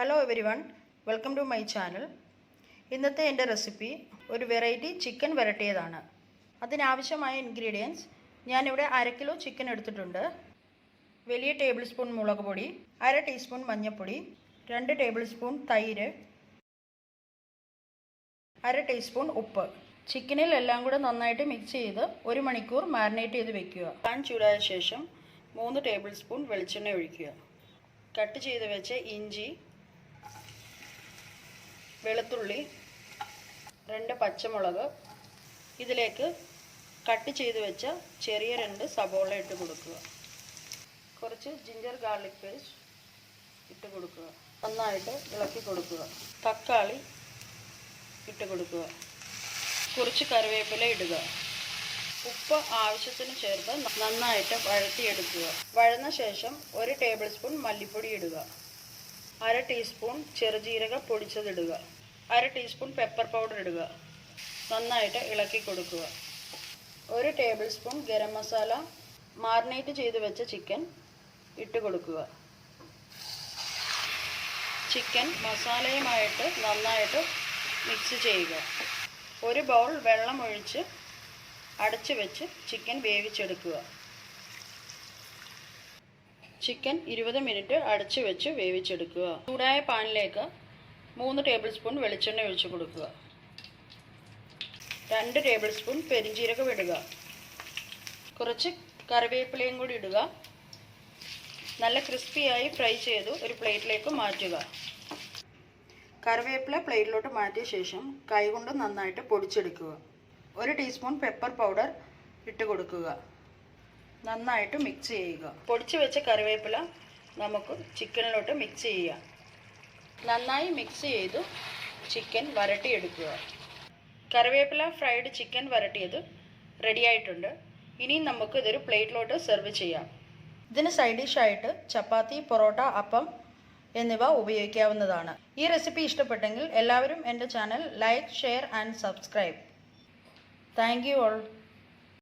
Hello everyone, welcome to my channel. ഇന്നത്തെ എൻ്റെ recipe ഒരു വെറൈറ്റി ചിക്കൻ വരട്ടിയതാണ്. അതിനാവശ്യമായ ഇൻഗ്രീഡിയൻസ് ഞാനിവിടെ 1/2 കിലോ ചിക്കൻ എടുത്തിട്ടുണ്ട്. വലിയ ടേബിൾ സ്പൂൺ മുളക് പൊടി, 1/2 ടീസ്പൂൺ മഞ്ഞൾപ്പൊടി, 2 ടേബിൾ സ്പൂൺ തൈര്, 1/2 ടീസ്പൂൺ ഉപ്പ്. ചിക്കനിൽ എല്ലാം കൂടെ നന്നായിട്ട് മിക്സ് ചെയ്ത് 1 മണിക്കൂർ മാരിനേറ്റ് ചെയ്ത് വെക്കുക. പാൻ ചൂടായ ശേഷം 3 ടേബിൾ സ്പൂൺ വെളിച്ചെണ്ണ ഒഴിക്കുക. കട്ട് ചെയ്ത് വെച്ച ഇഞ്ചി, വെളുത്തുള്ളി, 2 പച്ചമുളക്, ഇതിലേക്ക് കട്ട് ചെയ്ത് വെച്ച ചെറിയ 2 സബോള ഇട്ട് കൊടുക്കുക. കുറച്ച് ജിഞ്ചർ ഗാർലിക് പേസ്റ്റ് ഇട്ട് കൊടുക്കുക. നന്നായിട്ട് ഇളക്കി കൊടുക്കുക. തക്കാളി ഇട്ട് കൊടുക്കുക. കുറച്ച് കറിവേപ്പില ഇടുക. ഉപ്പ് ആവശ്യത്തിന് ചേർത്ത് നന്നായിട്ട് വഴറ്റിയെടുക്കുക. വഴന്ന ശേഷം 1 ടേബിൾ സ്പൂൺ മല്ലിപ്പൊടി ഇടുക. 1/2 ടീസ്പൂൺ ചെറുജീരക പൊടിച്ചതിടുക. 1/2 ടീസ്പൂൺ പെപ്പർ പൗഡർ ഇടുക. നന്നായിട്ട് ഇളക്കി കൊടുക്കുക. 1 table spoon garam masala, marinate ചെയ്ത് വെച്ച ചിക്കൻ ഇട്ട് കൊടുക്കുക. ചിക്കൻ മസാലയുമായിട്ട് നന്നായിട്ട് മിക്സ് ചെയ്യുക. 1 ബൗൾ വെള്ളം ഒഴിച്ച് അടച്ച് വെച്ച് ചിക്കൻ വേവിച്ചെടുക്കുക. ചിക്കൻ 20 മിനിറ്റ് അടച്ചു വെച്ച് വേവിച്ചെടുക്കുക. ചൂടായ പാനിലേക്ക് 3 ടേബിൾ സ്പൂൺ വെളിച്ചെണ്ണ ഒഴിച്ച് കൊടുക്കുക. 2 ടേബിൾ സ്പൂൺ പെരിഞ്ജീരകം ഇടുക. കുറച്ച് കറിവേപ്പിലയും കൂടി ഇടുക. നല്ല ക്രിസ്പിയായി ഫ്രൈ ചെയ്ത് ഒരു പ്ലേറ്റിലേക്ക് മാറ്റുക. കറിവേപ്പില പ്ലേറ്റിലോട്ട് മാറ്റിയ ശേഷം കൈകൊണ്ട് നന്നായിട്ട് പൊടിച്ചെടുക്കുക. 1 ടീസ്പൂൺ പെപ്പർ പൗഡർ ഇട്ട് കൊടുക്കുക. നന്നായിട്ട് മിക്സ് ചെയ്യുക. പൊടിച്ച് വെച്ച കറിവേപ്പില നമുക്ക് ചിക്കനിലോട്ട് മിക്സ് ചെയ്യാം. നന്നായി മിക്സ് ചെയ്ത് ചിക്കൻ വരട്ടിയെടുക്കുക. കറിവേപ്പില ഫ്രൈഡ് ചിക്കൻ വരട്ടിയത് റെഡിയായിട്ടുണ്ട്. ഇനി നമുക്ക് ഇതൊരു പ്ലേറ്റിലോട്ട് സെർവ് ചെയ്യാം. ഇതിന് സൈഡ് ഡിഷായിട്ട് ചപ്പാത്തി, പൊറോട്ട, അപ്പം എന്നിവ ഉപയോഗിക്കാവുന്നതാണ്. ഈ റെസിപ്പി ഇഷ്ടപ്പെട്ടെങ്കിൽ എല്ലാവരും എൻ്റെ channel like, share and subscribe. Thank you all.